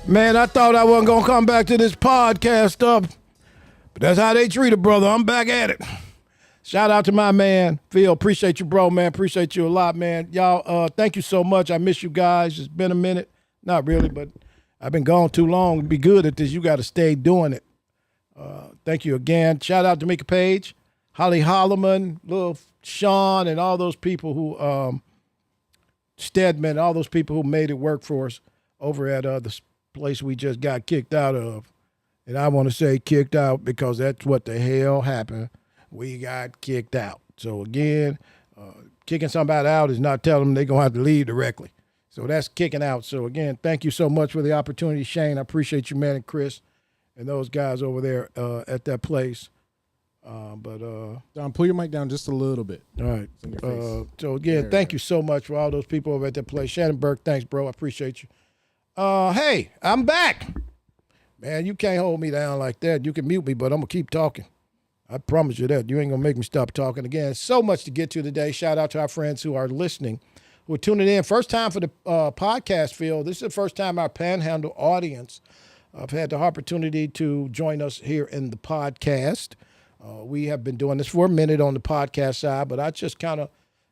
Man, I thought I wasn't going to come back to this podcast stuff, but that's how they treat a brother. I'm back at it. Shout out to my man, Phil. Appreciate you, bro, man. Appreciate you a lot, man. Y'all, thank you so much. I miss you guys. It's been a minute. Not really, but I've been gone too long. To be good at this, you got to stay doing it. Thank you again. Shout out to Mika Page, Holly Holloman, Lil Sean, and all those people who, Stedman, all those people who made it work for us over at the place we just got kicked out of. And I want to say kicked out because that's what the hell happened. We got kicked out. So again, kicking somebody out is not telling them they're going to have to leave directly. So that's kicking out. So again, thank you so much for the opportunity, Shane. I appreciate you, man, and Chris and those guys over there at that place. Don, pull your mic down just a little bit. All right. So again, thank you so much for all those people over at that place. Shannon Burke, thanks, bro. I appreciate you. Hey, I'm back. Man, you can't hold me down like that. You can mute me, but I'm going to keep talking. I promise you that. You ain't going to make me stop talking. Again, so much to get to today. Shout out to our friends who are listening, who are tuning in. First time for the podcast, Phil. This is the first time our Panhandle audience have had the opportunity to join us here in the podcast. We have been doing this for a minute on the podcast side, but I just kind of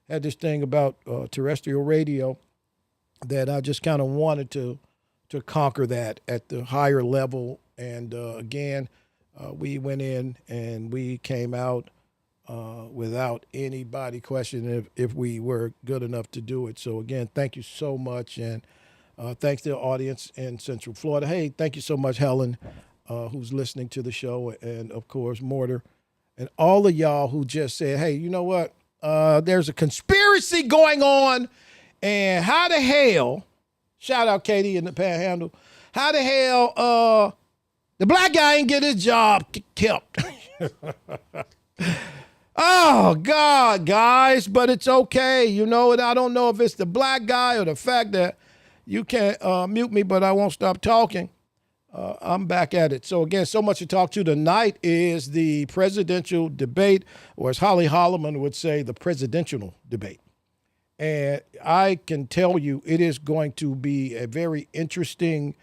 had this thing about terrestrial radio that I just kind of wanted to conquer that at the higher level. And again, we went in and we came out without anybody questioning if we were good enough to do it. So again, thank you so much. And thanks to the audience in Central Florida. Hey, thank you so much, Helen, who's listening to the show. And of course, Mortar and all of y'all who just said, hey, you know what? There's a conspiracy going on. And how the hell, shout out Katie in the Panhandle, how the hell the black guy ain't get his job kept? Oh, God, guys, but it's okay. You know, and I don't know if it's the black guy or the fact that you can't mute me, but I won't stop talking. I'm back at it. So, again, so much to talk to. Tonight is the presidential debate, or as Holly Holloman would say, the presidential debate. And I can tell you it is going to be a very interesting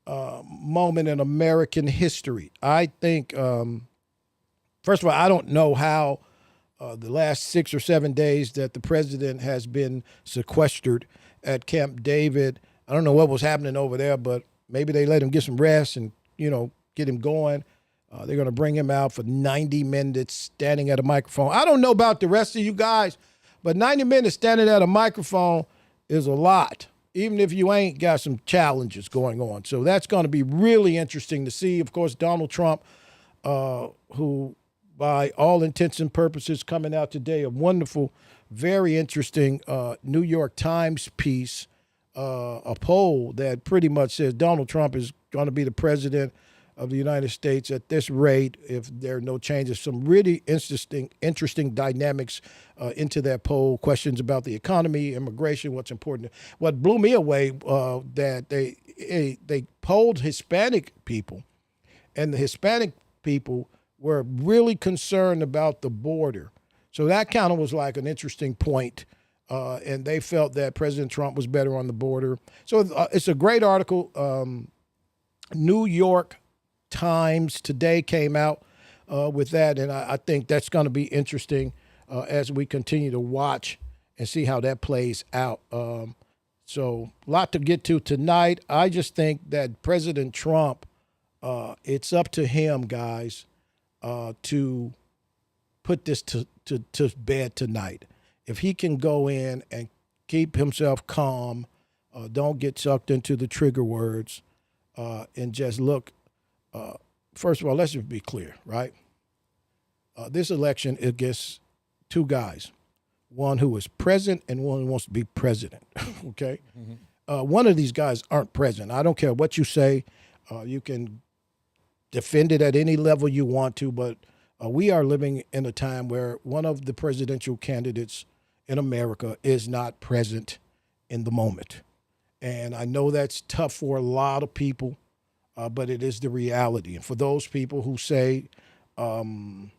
moment in American history. I think, first of all, I don't know how the last 6 or 7 days that the president has been sequestered at Camp David. I don't know what was happening over there, but maybe they let him get some rest and, you know, get him going. They're going to bring him out for 90 minutes standing at a microphone. I don't know about the rest of you guys, but 90 minutes standing at a microphone is a lot, even if you ain't got some challenges going on. So that's going to be really interesting to see. Of course, Donald Trump, who by all intents and purposes coming out today, a wonderful, very interesting New York Times piece, a poll that pretty much says Donald Trump is going to be the president of the United States at this rate if there are no changes. Some really interesting dynamics into that poll, questions about the economy, immigration, what's important. What blew me away that they polled Hispanic people, and the Hispanic people were really concerned about the border. So that kind of was like an interesting point. And they felt that President Trump was better on the border. So it's a great article. New York Times today came out with that, and I think that's going to be interesting as we continue to watch and see how that plays out. So a lot to get to tonight. I just think that President Trump, it's up to him, guys, to put this to bed tonight. If he can go in and keep himself calm, don't get sucked into the trigger words, and just look, first of all, let's just be clear, right? This election, it gets two guys, one who is present and one who wants to be president, okay? Mm-hmm. One of these guys aren't president. I don't care what you say. You can defend it at any level you want to, but we are living in a time where one of the presidential candidates in America is not present in the moment. And I know that's tough for a lot of people, but it is the reality. And for those people who say, Don,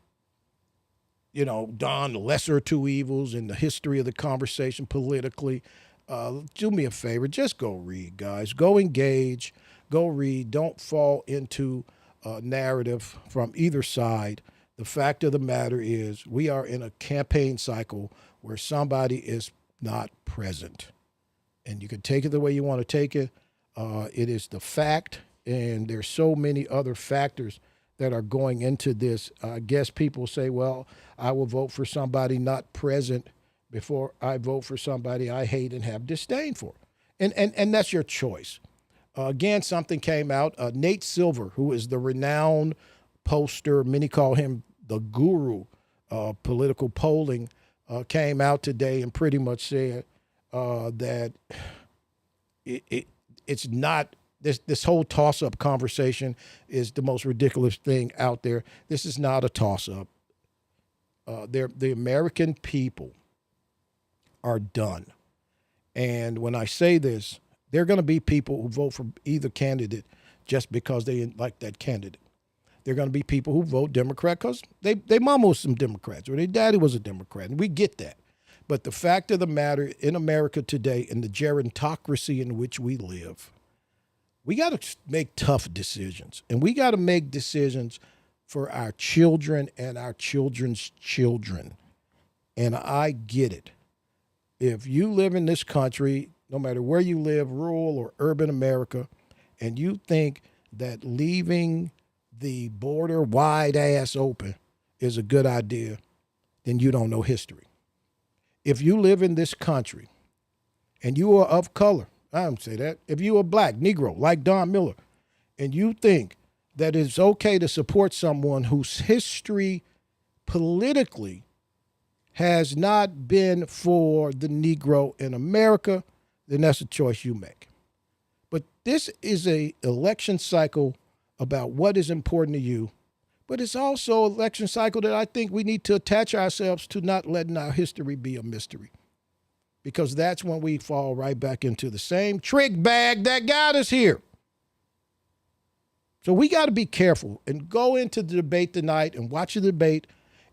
the lesser of two evils in the history of the conversation politically, do me a favor, just go read, guys. Go engage. Go read. Don't fall into a narrative from either side. The fact of the matter is we are in a campaign cycle where somebody is not present. And you can take it the way you want to take it. It is the fact, and there's so many other factors that are going into this. I guess people say, well, I will vote for somebody not present before I vote for somebody I hate and have disdain for. And that's your choice. Again, something came out. Nate Silver, who is the renowned pollster, many call him the guru of political polling, came out today and pretty much said that it's not, this whole toss-up conversation is the most ridiculous thing out there. This is not a toss-up. The American people are done. And when I say this, there are going to be people who vote for either candidate just because they like that candidate. There are going to be people who vote Democrat because they mama was some Democrats or their daddy was a Democrat, and we get that. But the fact of the matter, in America today, in the gerontocracy in which we live, we got to make tough decisions, and we got to make decisions for our children and our children's children. And I get it. If you live in this country, no matter where you live, rural or urban America, and you think that leaving the border wide ass open is a good idea, then you don't know history. If you live in this country and you are of color, I don't say that, if you are black, Negro, like Don Miller, and you think that it's okay to support someone whose history politically has not been for the Negro in America, then that's a choice you make. But this is an election cycle about what is important to you, but it's also an election cycle that I think we need to attach ourselves to, not letting our history be a mystery, because that's when we fall right back into the same trick bag that got us here. So we got to be careful and go into the debate tonight and watch the debate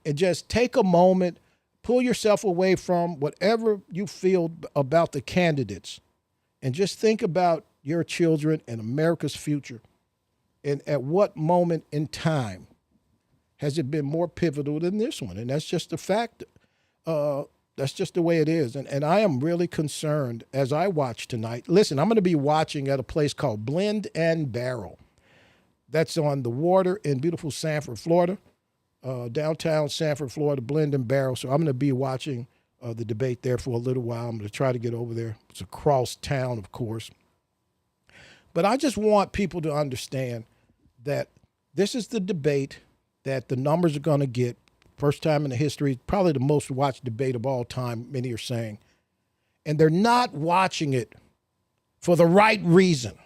and just take a moment, pull yourself away from whatever you feel about the candidates, and just think about your children and America's future. And at what moment in time has it been more pivotal than this one? And that's just a fact. That's just the way it is. And I am really concerned as I watch tonight. Listen, I'm going to be watching at a place called Blend and Barrel. That's on the water in beautiful Sanford, Florida. Downtown Sanford, Florida, Blend and Barrel. So I'm going to be watching the debate there for a little while. I'm going to try to get over there. It's across town, of course. But I just want people to understand that this is the debate that the numbers are going to get. First time in the history, probably the most watched debate of all time, many are saying. And they're not watching it for the right reason.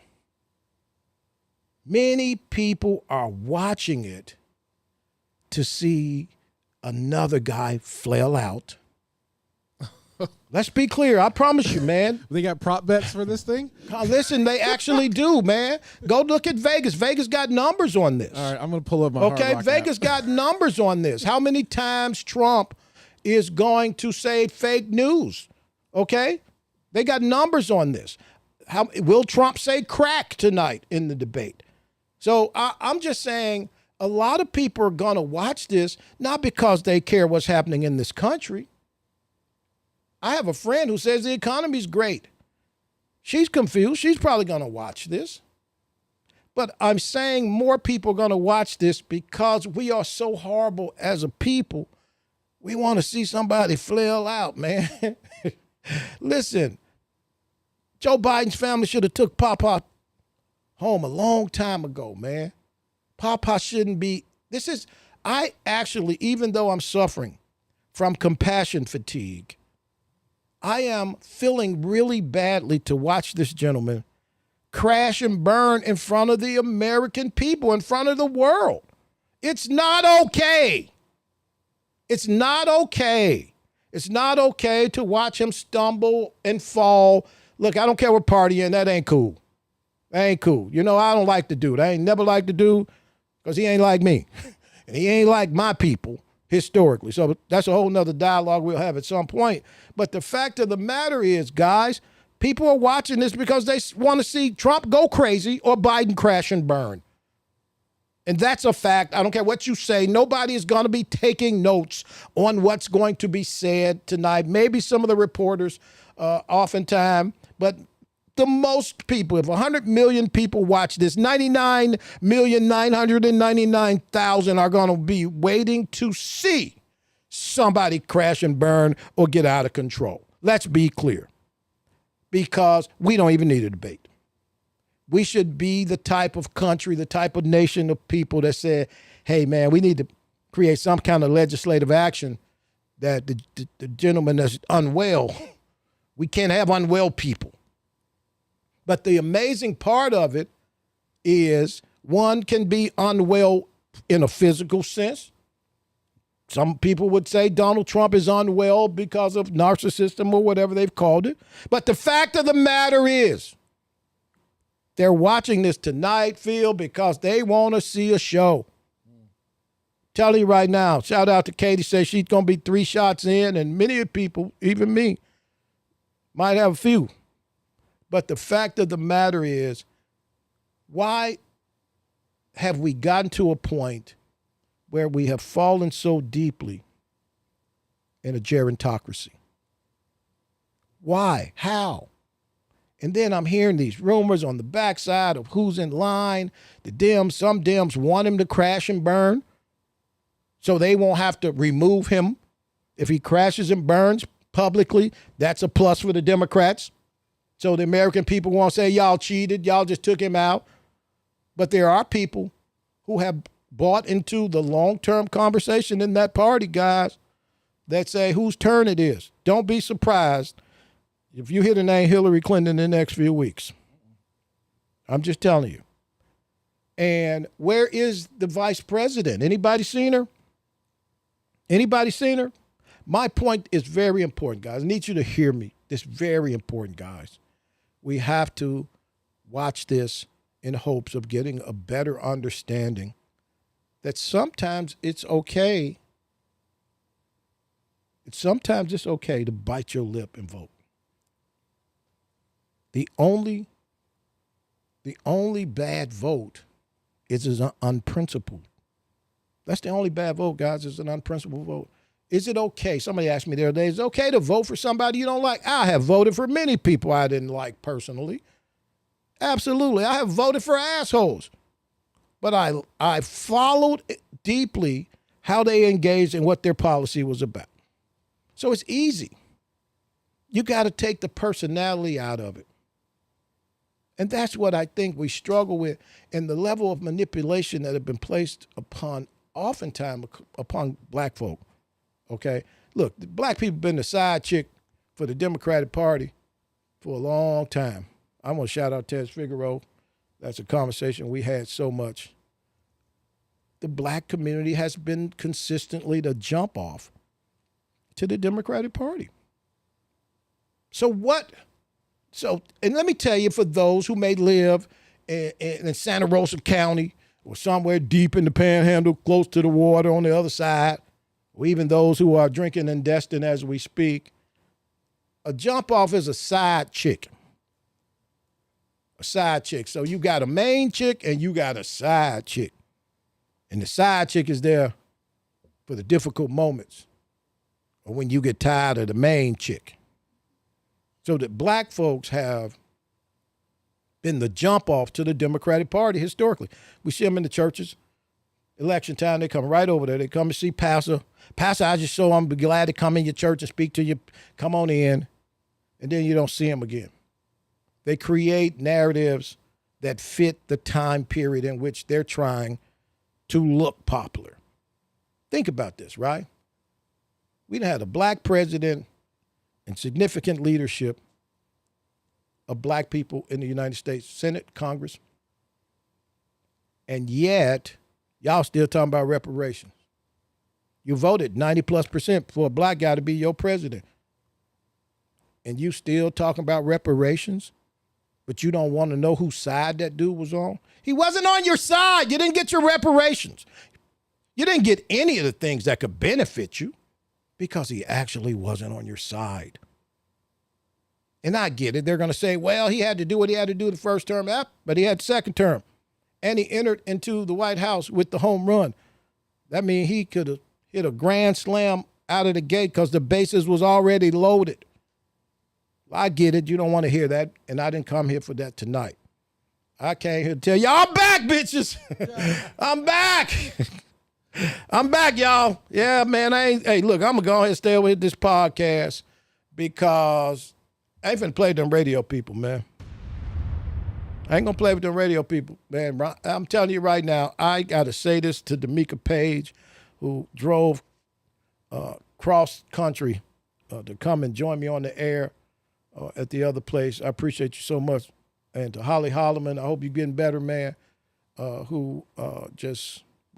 Many people are watching it to see another guy flail out. Let's be clear. I promise you, man. They got prop bets for this thing? Listen, they actually do, man. Go look at Vegas. Vegas got numbers on this. All right, I'm going to pull up my Okay, Hard Rock Vegas app. got numbers on this. How many times Trump is going to say fake news? Okay? They got numbers on this. How will Trump say crack tonight in the debate? So I'm just saying a lot of people are going to watch this not because they care what's happening in this country. I have a friend who says the economy's great. She's confused. She's probably going to watch this. But I'm saying more people are going to watch this because we are so horrible as a people. We want to see somebody flail out, man. Listen, Joe Biden's family should have took Papa home a long time ago, man. Papa shouldn't be. I actually, even though I'm suffering from compassion fatigue, I am feeling really badly to watch this gentleman crash and burn in front of the American people, in front of the world. It's not okay. It's not okay. It's not okay to watch him stumble and fall. Look, I don't care what party you're in. That ain't cool. That ain't cool. You know, I don't like the dude. I ain't never liked the dude because he ain't like me. And he ain't like my people historically. So that's a whole nother dialogue we'll have at some point. But the fact of the matter is, guys, People are watching this because they want to see Trump go crazy or Biden crash and burn. And that's a fact. I don't care what you say. Nobody is going to be taking notes on what's going to be said tonight. Maybe some of the reporters oftentimes, but the most people, if 100 million people watch this, 99,999,000 are going to be waiting to see somebody crash and burn or get out of control. Let's be clear, because we don't even need a debate. We should be the type of country, the type of nation of people that say, hey, man, we need to create some kind of legislative action that the gentleman that's unwell, we can't have unwell people. But the amazing part of it is one can be unwell in a physical sense. Some people would say Donald Trump is unwell because of narcissism or whatever they've called it. But the fact of the matter is, they're watching this tonight, Phil, because they want to see a show. Tell you right now, shout out to Katie, says she's going to be 3 shots in, and many people, even me, might have a few. But the fact of the matter is, why have we gotten to a point where we have fallen so deeply in a gerontocracy? Why? How? And then I'm hearing these rumors on the backside of who's in line. Some Dems want him to crash and burn so they won't have to remove him. If he crashes and burns publicly, that's a plus for the Democrats. So the American people won't say, y'all cheated, y'all just took him out. But there are people who have bought into the long-term conversation in that party, guys, that say whose turn it is. Don't be surprised if you hear the name Hillary Clinton in the next few weeks. I'm just telling you. And where is the vice president? Anybody seen her? Anybody seen her? My point is very important, guys. I need you to hear me. It's very important, guys. We have to watch this in hopes of getting a better understanding that sometimes it's okay. Sometimes it's okay to bite your lip and vote. The only bad vote is an unprincipled. That's the only bad vote, guys, is an unprincipled vote. Is it okay? Somebody asked me the other day, is it okay to vote for somebody you don't like? I have voted for many people I didn't like personally. Absolutely. I have voted for assholes. But I followed deeply how they engaged and what their policy was about. So it's easy. You got to take the personality out of it. And that's what I think we struggle with, and the level of manipulation that have been placed upon, oftentimes, upon black folk. Okay? Look, the black people have been the side chick for the Democratic Party for a long time. I'm going to shout out Tez Figaro. That's a conversation we had so much. The black community has been consistently the jump off to the Democratic Party. And let me tell you, for those who may live in Santa Rosa County or somewhere deep in the Panhandle, close to the water on the other side, or even those who are drinking in Destin as we speak, a jump off is a side chick. A side chick. So you got a main chick and you got a side chick. And the side chick is there for the difficult moments or when you get tired of the main chick. So that black folks have been the jump off to the Democratic Party historically. We see them in the churches. Election time, they come right over there. They come and see Pastor. Pastor, I'm glad to come in your church and speak to you. Come on in. And then you don't see them again. They create narratives that fit the time period in which they're trying to look popular. Think about this, right? We had a black president and significant leadership of black people in the United States Senate, Congress. And yet, y'all still talking about reparations. You voted 90+% for a black guy to be your president. And you still talking about reparations, but you don't want to know whose side that dude was on? He wasn't on your side. You didn't get your reparations. You didn't get any of the things that could benefit you because he actually wasn't on your side. And I get it. They're going to say, well, he had to do what he had to do the first term, but he had second term. And he entered into the White House with the home run. That means he could have hit a grand slam out of the gate because the bases was already loaded. I get it. You don't want to hear that, and I didn't come here for that tonight. I came here to tell y'all I'm back, bitches. I'm back. I'm back, y'all. Yeah, man. Hey, look, I'm going to go ahead and stay with this podcast because I ain't finna play with them radio people, man. I ain't gonna play with them radio people, man. I'm telling you right now, I gotta say this to D'Amica Page, who drove cross country to come and join me on the air at the other place. I appreciate you so much. And to Holly Holloman, I hope you're getting better, man. We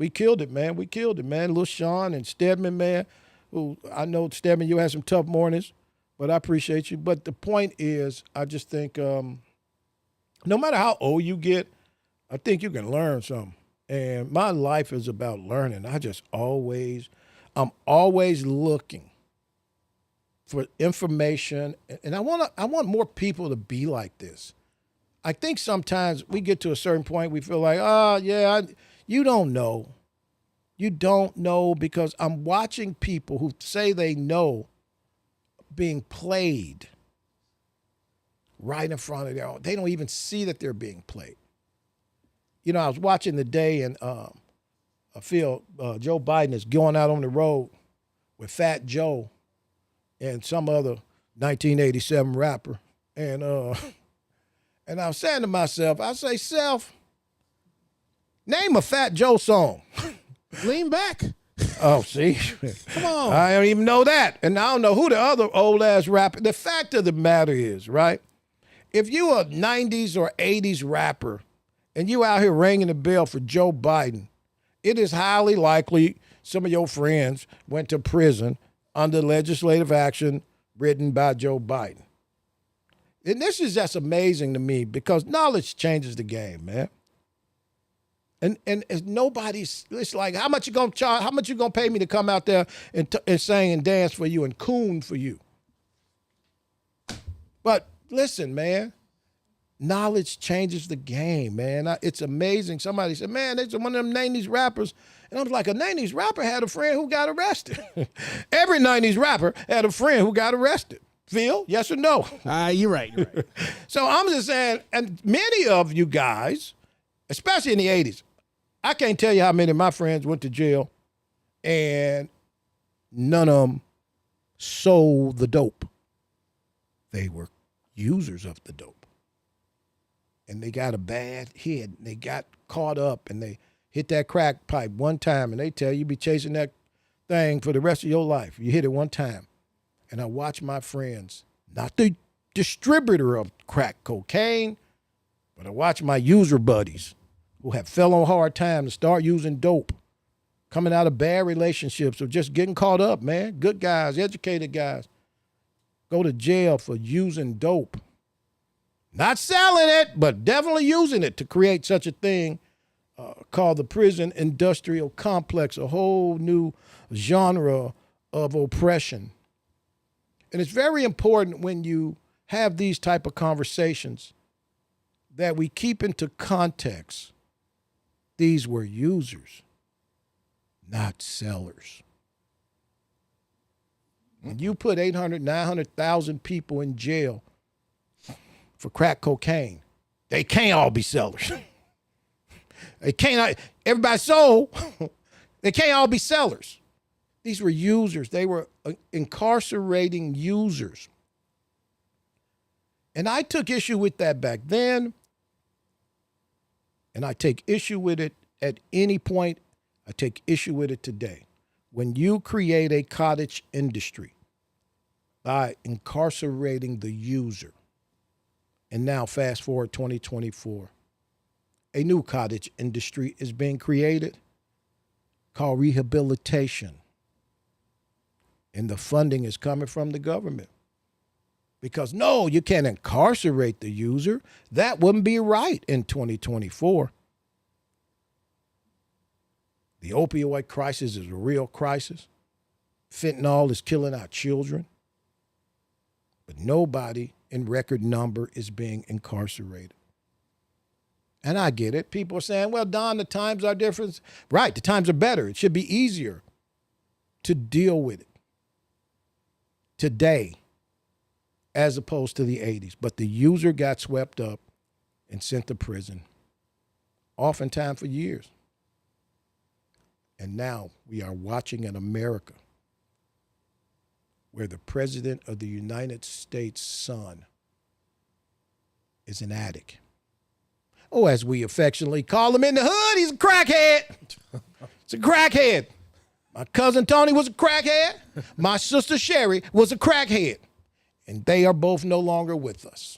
killed it, man. We killed it, man. Lil Sean and Stedman, man, who I know, Stedman, you had some tough mornings, but I appreciate you. But the point is, I just think no matter how old you get, I think you can learn something. And my life is about learning. I'm always looking for information, and I want more people to be like this. I think sometimes we get to a certain point, we feel like, you don't know. You don't know, because I'm watching people who say they know being played right in front of their own. They don't even see that they're being played. You know, I was watching the day, and I feel Joe Biden is going out on the road with Fat Joe and some other 1987 rapper. And I was saying to myself, I say, self, name a Fat Joe song. Lean back. Oh, see? Come on. I don't even know that. And I don't know who the other old-ass rapper. The fact of the matter is, right, if you a 90s or 80s rapper and you out here ringing the bell for Joe Biden, it is highly likely some of your friends went to prison under legislative action written by Joe Biden. And this is just amazing to me, because knowledge changes the game, man. And nobody's, it's like, how much you gonna charge? How much you gonna pay me to come out there and sing and dance for you and coon for you? But listen, man, knowledge changes the game, man. It's amazing. Somebody said, man, it's one of them 90s rappers. And I was like, a 90s rapper had a friend who got arrested. Every 90s rapper had a friend who got arrested. Phil, yes or no? You're right. So I'm just saying, and many of you guys, especially in the 80s, I can't tell you how many of my friends went to jail and none of them sold the dope. They were users of the dope. And they got a bad hit. They got caught up and they hit that crack pipe one time, and they tell you be chasing that thing for the rest of your life. You hit it one time. And I watch my friends, not the distributor of crack cocaine, but I watch my user buddies who have fell on hard times and start using dope, coming out of bad relationships or just getting caught up, man. Good guys, educated guys, go to jail for using dope. Not selling it, but definitely using it to create such a thing called the prison industrial complex, a whole new genre of oppression. And it's very important when you have these type of conversations that we keep into context. These were users, not sellers. When you put 800, 900,000 people in jail for crack cocaine, they can't all be sellers. They can't, everybody sold, they can't all be sellers. These were users. They were incarcerating users. And I took issue with that back then, and I take issue with it at any point. I take issue with it today. When you create a cottage industry by incarcerating the user, and now fast forward 2024, a new cottage industry is being created called rehabilitation. And the funding is coming from the government. Because no, you can't incarcerate the user. That wouldn't be right in 2024. The opioid crisis is a real crisis. Fentanyl is killing our children. But nobody in record number is being incarcerated. And I get it. People are saying, well, Don, the times are different. Right, the times are better. It should be easier to deal with it today as opposed to the 80s. But the user got swept up and sent to prison, oftentimes for years. And now we are watching an America where the President of the United States' son is an addict. Oh, as we affectionately call him in the hood, he's a crackhead. It's a crackhead. My cousin Tony was a crackhead. My sister Sherry was a crackhead. And they are both no longer with us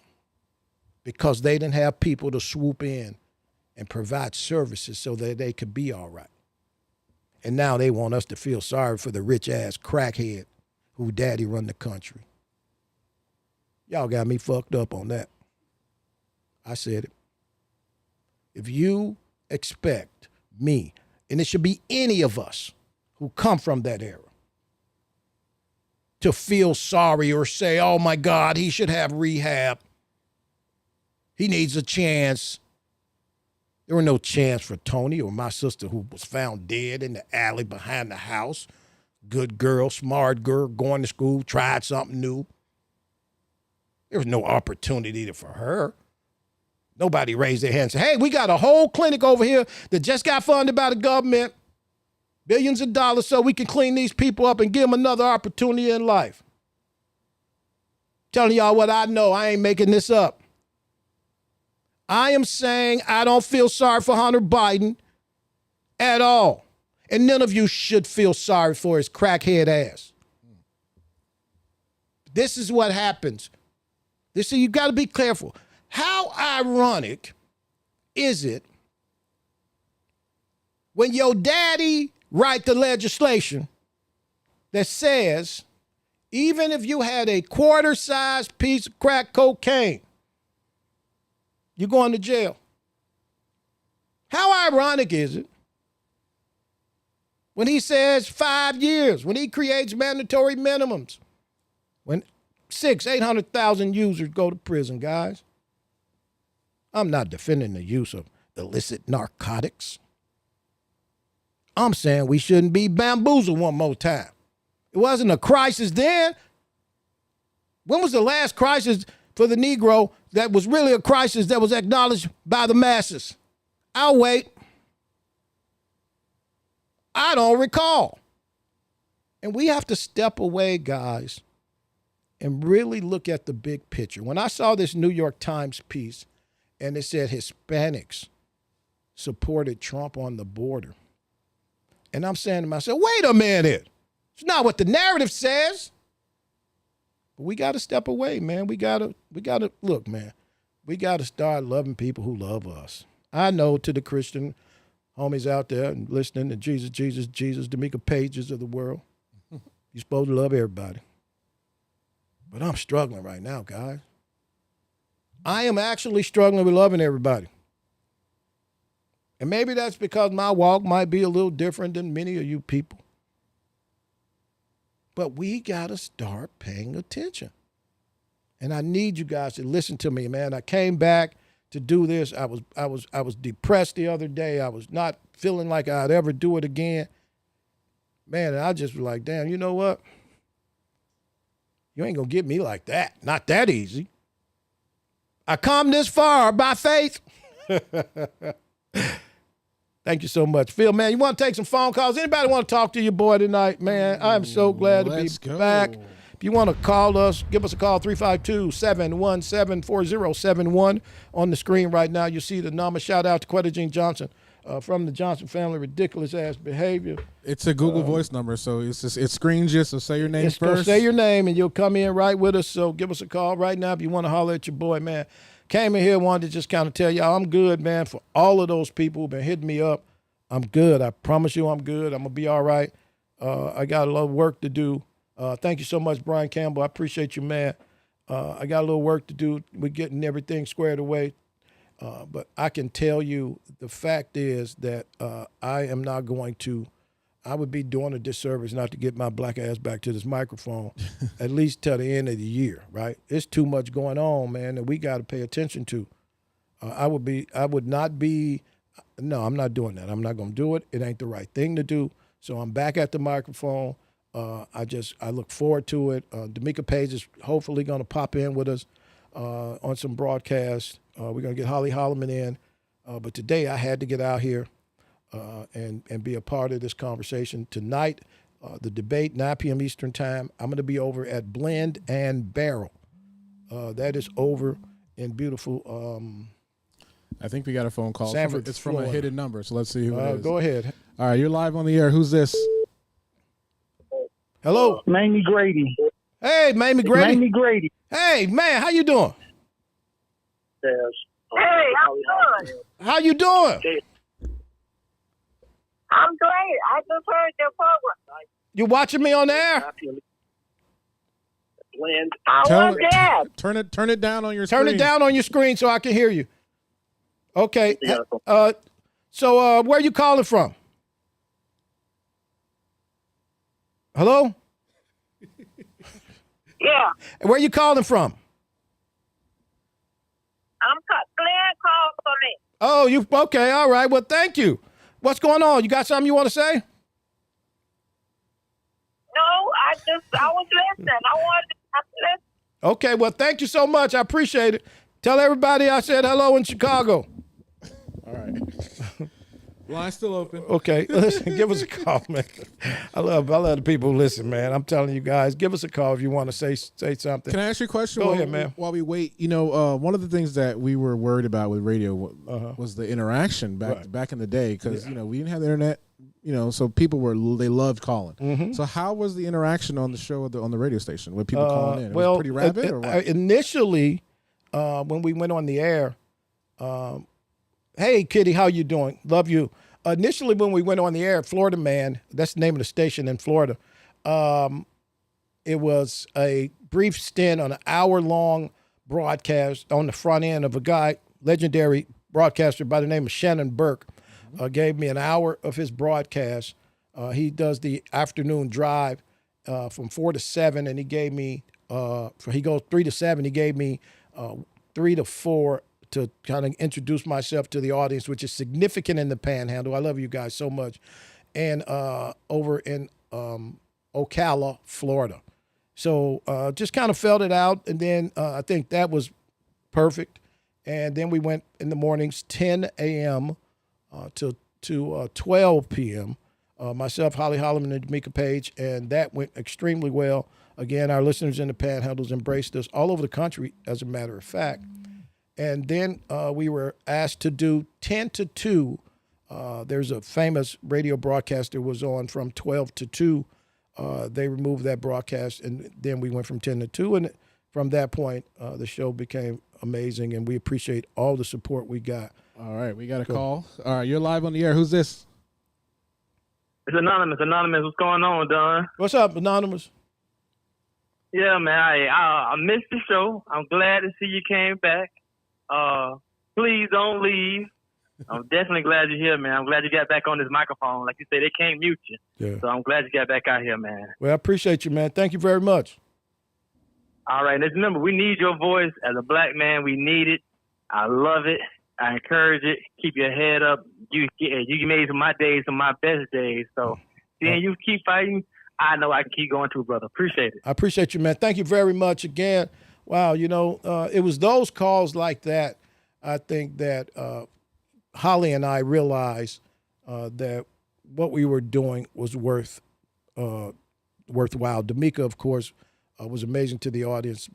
because they didn't have people to swoop in and provide services so that they could be all right. And now they want us to feel sorry for the rich-ass crackhead who daddy run the country. Y'all got me fucked up on that. I said it. If you expect me, and it should be any of us who come from that era, to feel sorry or say, oh my God, he should have rehab. He needs a chance. There was no chance for Tony or my sister who was found dead in the alley behind the house. Good girl, smart girl, going to school, tried something new. There was no opportunity for her. Nobody raised their hand and said, hey, we got a whole clinic over here that just got funded by the government, billions of dollars, so we can clean these people up and give them another opportunity in life. Telling y'all what I know. I ain't making this up. I am saying I don't feel sorry for Hunter Biden at all. And none of you should feel sorry for his crackhead ass. This is what happens. You got to be careful. How ironic is it when your daddy write the legislation that says even if you had a quarter-sized piece of crack cocaine, you're going to jail? How ironic is it when he says 5 years, when he creates mandatory minimums, when 800,000 users go to prison, guys? I'm not defending the use of illicit narcotics. I'm saying we shouldn't be bamboozled one more time. It wasn't a crisis then. When was the last crisis for the Negro that was really a crisis that was acknowledged by the masses? I'll wait. I don't recall. And we have to step away, guys, and really look at the big picture. When I saw this New York Times piece and it said Hispanics supported Trump on the border, and I'm saying to myself, wait a minute. It's not what the narrative says. But we got to step away, man. We got to look, man. We got to start loving people who love us. I know, to the Christian homies out there and listening to Jesus, D'Amica Pages of the world, you're supposed to love everybody. But I'm struggling right now, guys. I am actually struggling with loving everybody. And maybe that's because my walk might be a little different than many of you people. But we got to start paying attention. And I need you guys to listen to me, man. I came back to do this. I was depressed the other day. I was not feeling like I'd ever do it again. Man, and I just was like, damn, you know what? You ain't going to get me like that. Not that easy. I come this far by faith. Thank you so much. Phil, man, you want to take some phone calls? Anybody want to talk to your boy tonight, man? I'm so glad to be back. If you want to call us, give us a call, 352-717-4071. On the screen right now, you see the number. Shout out to Quetta Jean Johnson from the Johnson family. Ridiculous ass behavior. It's a Google Voice number, so it's just, it screens you, so say your name first. Say your name, and you'll come in right with us. So give us a call right now if you want to holler at your boy, man. Came in here, wanted to just kind of tell y'all I'm good, man. For all of those people who've been hitting me up, I'm good. I promise you I'm good. I'm going to be all right. I got a lot of work to do. Thank you so much, Brian Campbell. I appreciate you, man. I got a little work to do. We're getting everything squared away. But I can tell you the fact is that I am not going to I would be doing a disservice not to get my black ass back to this microphone at least till the end of the year, right? It's too much going on, man, that we got to pay attention to. I would not be, no, I'm not doing that. I'm not going to do it. It ain't the right thing to do. So I'm back at the microphone. I look forward to it. D'Amica Page is hopefully going to pop in with us on some broadcasts. We're going to get Holly Holloman in. But today I had to get out here and be a part of this conversation. Tonight, the debate, 9 p.m. Eastern Time, I'm going to be over at Blend and Barrel. That is over in beautiful I think we got a phone call. Sanford, It's from a hidden number, so let's see who it is. Go ahead. All right, you're live on the air. Who's this? Hello. Mamie Grady. Hey, Mamie Grady. Mamie Grady. Hey, man, how you doing? Yes. Hey, I'm good. How you doing? I'm great. I just heard your program. You watching me on the air? I was there. Turn it down on your screen. Turn it down on your screen so I can hear you. Okay. So where you calling from? Hello? Yeah. Where you calling from? Glenn called for me. Oh, you okay? All right. Well, thank you. What's going on? You got something you want to say? No, I was listening. I wanted to listen. Okay. Well, thank you so much. I appreciate it. Tell everybody I said hello in Chicago. All right. Line's still open. Okay, listen, give us a call, man. I love the people who listen, man. I'm telling you guys, give us a call if you want to say something. Can I ask you a question? Go ahead, man. While we wait, one of the things that we were worried about with radio was the interaction back in the day, because we didn't have the internet, so people they loved calling. Mm-hmm. So how was the interaction on the show on the radio station with people calling in? Was it pretty rapid or what? Initially, when we went on the air, hey, Kitty, how you doing? Love you. Initially, when we went on the air, Florida Man, that's the name of the station in Florida, it was a brief stint on an hour-long broadcast on the front end of a guy, legendary broadcaster by the name of Shannon Burke, gave me an hour of his broadcast. He does the afternoon drive from 4 to 7, and he gave me, he goes 3 to 7, he gave me 3 to 4 to kind of introduce myself to the audience, which is significant in the Panhandle. I love you guys so much. And over in Ocala, Florida. So just kind of felt it out. And then I think that was perfect. And then we went in the mornings, 10 a.m. to 12 p.m. Myself, Holly Holloman, and D'Amica Page. And that went extremely well. Again, our listeners in the Panhandles embraced us all over the country, as a matter of fact. And then we were asked to do 10 to 2. There's a famous radio broadcaster was on from 12 to 2. They removed that broadcast, and then we went from 10 to 2. And from that point, the show became amazing, and we appreciate all the support we got. All right, we got a call. All right, you're live on the air. Who's this? It's Anonymous. Anonymous, what's going on, Don? What's up, Anonymous? Yeah, man, I missed the show. I'm glad to see you came back. Please don't leave. I'm definitely glad you're here, man. I'm glad you got back on this microphone. Like you say, they can't mute you. Yeah. So I'm glad you got back out here, man. Well, I appreciate you, man. Thank you very much. All right, let's remember, we need your voice as a black man. We need it. I love it. I encourage it. Keep your head up. You made some of my days some of my best days. So seeing you keep fighting, I know I can keep going too, brother. Appreciate it. I appreciate you, man. Thank you very much again. Wow, it was those calls like that, I think, that Holly and I realized that what we were doing was worthwhile. D'Amica, of course, was amazing to the audience.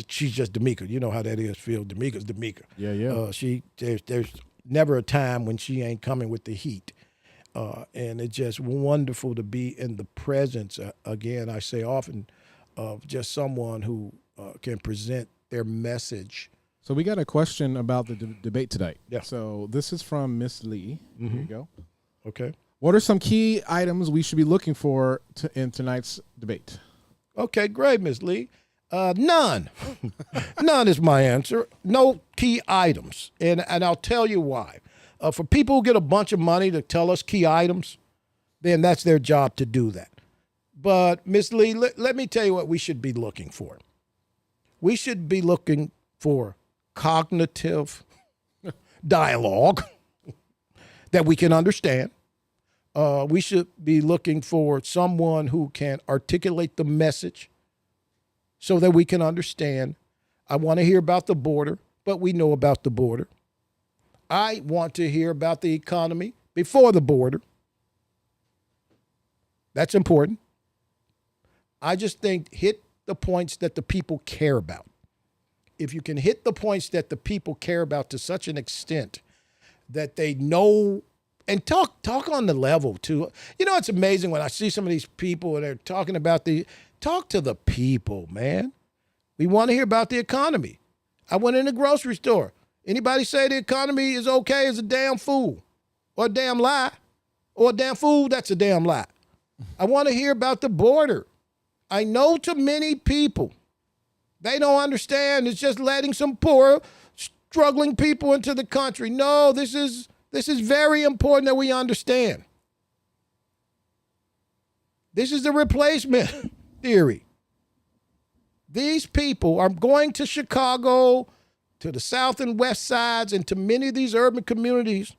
She's just D'Amica. You know how that is, Phil. D'Amica's D'Amica. Yeah. There's never a time when she ain't coming with the heat. And it's just wonderful to be in the presence, again, I say often, of just someone who can present their message. So we got a question about the debate tonight. Yeah. So this is from Miss Lee. Mm-hmm. Here you go. Okay. What are some key items we should be looking for in tonight's debate? Okay, great, Miss Lee. None. None is my answer. No key items. And I'll tell you why. For people who get a bunch of money to tell us key items, then that's their job to do that. But, Ms. Lee, let me tell you what we should be looking for. We should be looking for cognitive dialogue that we can understand. We should be looking for someone who can articulate the message so that we can understand. I want to hear about the border, but we know about the border. I want to hear about the economy before the border. That's important. I just think hit the points that the people care about. If you can hit the points that the people care about to such an extent that they know, and talk on the level too. You know, it's amazing when I see some of these people and they're talking about talk to the people, man. We want to hear about the economy. I went in the grocery store. Anybody say the economy is okay is a damn fool or a damn lie or a damn fool, that's a damn lie. I want to hear about the border. I know to many people, they don't understand it's just letting some poor, struggling people into the country. No, this is very important that we understand. This is the replacement theory. These people are going to Chicago, to the south and west sides, and to many of these urban communities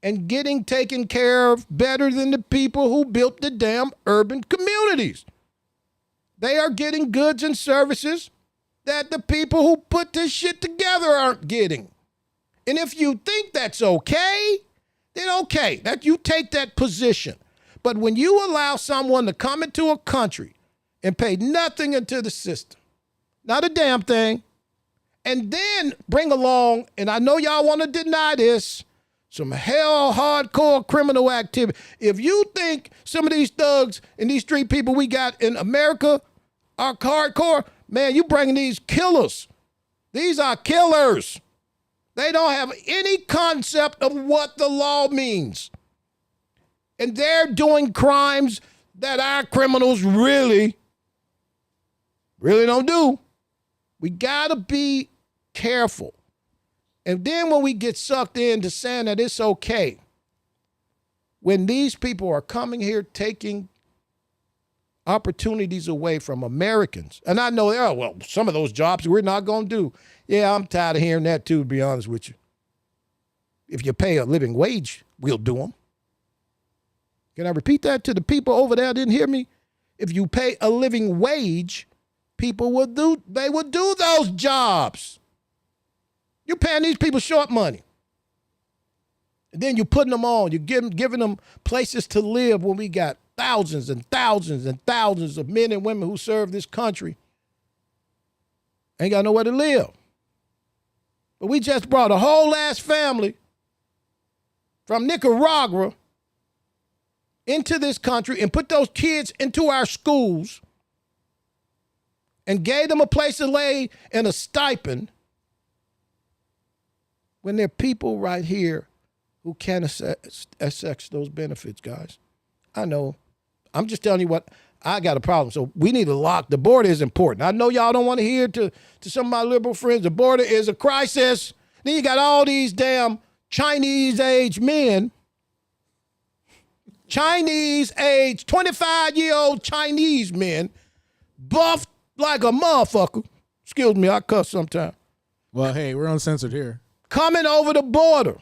and getting taken care of better than the people who built the damn urban communities. They are getting goods and services that the people who put this shit together aren't getting. And if you think that's okay, then okay, that you take that position. But when you allow someone to come into a country and pay nothing into the system, not a damn thing, and then bring along, and I know y'all want to deny this, some hell hardcore criminal activity. If you think some of these thugs and these street people we got in America are hardcore, man, you bringing these killers. These are killers. They don't have any concept of what the law means. And they're doing crimes that our criminals really don't do. We got to be careful. And then when we get sucked into saying that it's okay, when these people are coming here taking opportunities away from Americans, and I know, oh, well, some of those jobs we're not going to do. Yeah, I'm tired of hearing that too, to be honest with you. If you pay a living wage, we'll do them. Can I repeat that to the people over there that didn't hear me? If you pay a living wage, people would do those jobs. You're paying these people short money. And then you're putting them on. You're giving them places to live when we got thousands and thousands and thousands of men and women who serve this country. Ain't got nowhere to live. But we just brought a whole ass family from Nicaragua into this country and put those kids into our schools and gave them a place to lay and a stipend when there are people right here who can't access those benefits, guys. I know. I'm just telling you what, I got a problem. So we need to lock. The border is important. I know y'all don't want to hear to some of my liberal friends, the border is a crisis. Then you got all these damn Chinese-age men, Chinese-age, 25-year-old Chinese men, buffed like a motherfucker. Excuse me, I cuss sometimes. Well, hey, we're uncensored here. Coming over the border.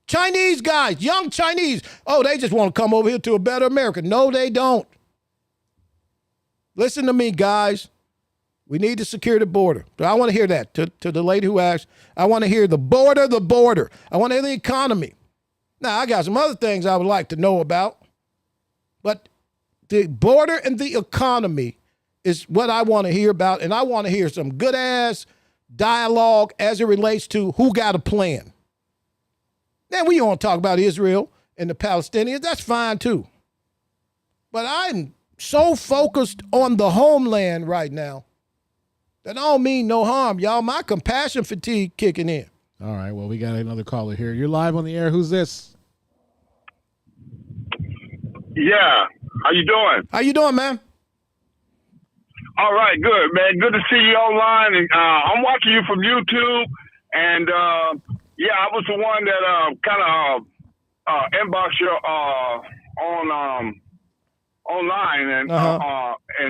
Chinese guys, young Chinese. Oh, they just want to come over here to a better America. No, they don't. Listen to me, guys. We need to secure the border. But I want to hear that. To the lady who asked, I want to hear the border. I want to hear the economy. Now, I got some other things I would like to know about. But the border and the economy is what I want to hear about. And I want to hear some good-ass dialogue as it relates to who got a plan. Now, we want to talk about Israel and the Palestinians. That's fine, too. But I'm so focused on the homeland right now that I don't mean no harm, y'all. My compassion fatigue kicking in. All right, well, we got another caller here. You're live on the air. Who's this? Yeah. How you doing? How you doing, man? All right, good, man. Good to see you online. And I'm watching you from YouTube. And, yeah, I was the one that kind of inboxed your on online and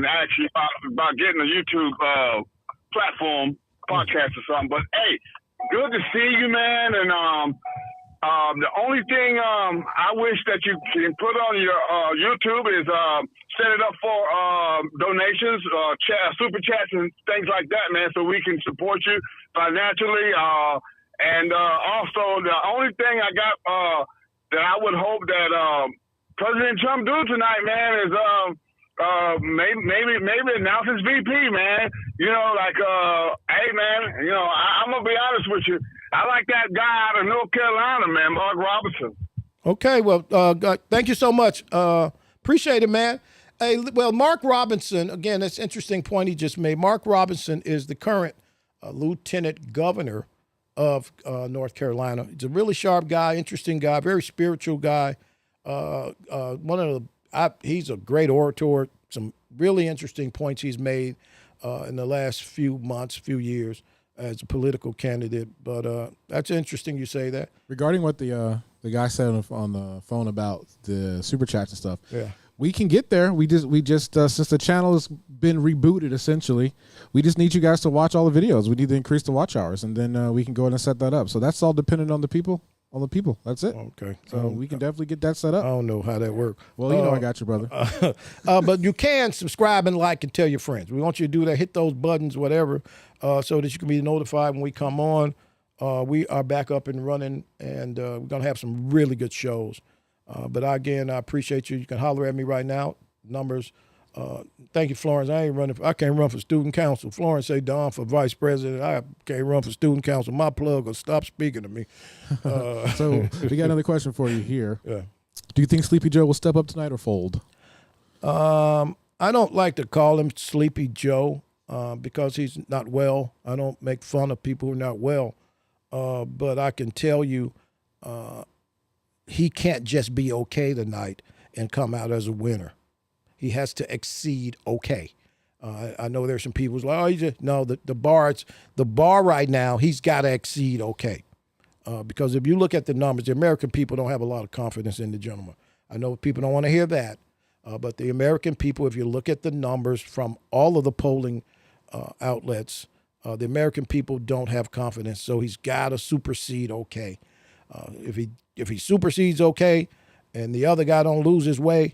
actually about getting a YouTube platform podcast or something. But hey, good to see you, man. And the only thing I wish that you can put on your YouTube is set it up for donations, super chats, and things like that, man, so we can support you financially. And also, the only thing I got that I would hope that President Trump do tonight, man, is maybe announce his VP, man. You know, like, hey, man, you know, I'm going to be honest with you. I like that guy out of North Carolina, man, Mark Robinson. Okay, well, thank you so much. Appreciate it, man. Hey, well, Mark Robinson, again, that's an interesting point he just made. Mark Robinson is the current lieutenant governor of North Carolina. He's a really sharp guy, interesting guy, very spiritual guy. He's a great orator. Some really interesting points he's made in the last few months, few years as a political candidate. But that's interesting you say that. Regarding what the guy said on the phone about the super chats and stuff. Yeah. We can get there. We just since the channel has been rebooted, essentially, we just need you guys to watch all the videos. We need to increase the watch hours, and then we can go ahead and set that up. So that's all dependent on the people. That's it. Okay. So we can definitely get that set up. I don't know how that works. Well, you know I got you, brother. But you can subscribe and like and tell your friends. We want you to do that. Hit those buttons, whatever, so that you can be notified when we come on. We are back up and running, and we're going to have some really good shows. But again, I appreciate you. You can holler at me right now. Numbers. Thank you, Florence. I can't run for student council. Florence say Don for vice president. I can't run for student council. My plug will stop speaking to me. So we got another question for you here. Yeah. Do you think Sleepy Joe will step up tonight or fold? I don't like to call him Sleepy Joe because he's not well. I don't make fun of people who are not well. But I can tell you he can't just be okay tonight and come out as a winner. He has to exceed okay. I know there's some people who's like, the bar right now, he's got to exceed okay. Because if you look at the numbers, the American people don't have a lot of confidence in the gentleman. I know people don't want to hear that. But the American people, if you look at the numbers from all of the polling outlets, the American people don't have confidence. So he's got to supersede okay. If he supersedes okay and the other guy don't lose his way,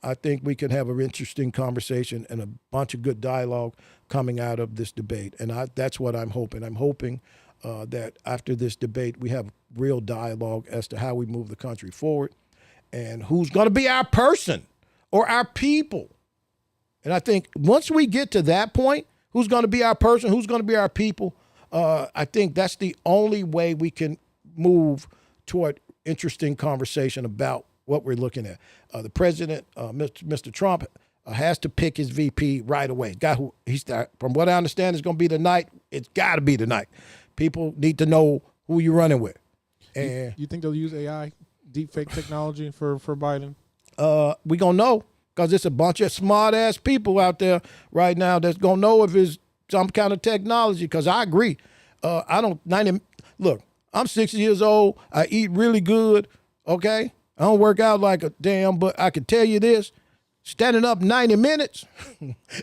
I think we can have an interesting conversation and a bunch of good dialogue coming out of this debate. And that's what I'm hoping. I'm hoping that after this debate, we have real dialogue as to how we move the country forward and who's going to be our person or our people. And I think once we get to that point, who's going to be our person, who's going to be our people, I think that's the only way we can move toward interesting conversation about what we're looking at. The president, Mr. Trump, has to pick his VP right away. From what I understand, it's going to be tonight. It's got to be tonight. People need to know who you're running with. And you think they'll use AI, deep fake technology for Biden? We're going to know because it's a bunch of smart-ass people out there right now that's going to know if it's some kind of technology because I agree. Look, I'm 60 years old. I eat really good, okay? I don't work out like a damn, but I can tell you this, standing up 90 minutes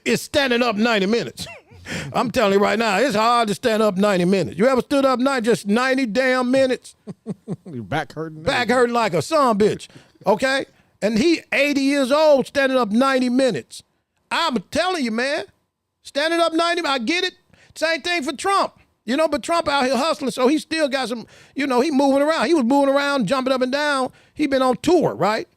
is standing up 90 minutes. I'm telling you right now, it's hard to stand up 90 minutes. You ever stood up just 90 damn minutes? Your back hurting? Back hurting like a son bitch, okay? And he 80 years old standing up 90 minutes. I'm telling you, man, standing up 90, I get it. Same thing for Trump. But Trump out here hustling, so he still got some, he moving around. He was moving around, jumping up and down. He been on tour, right?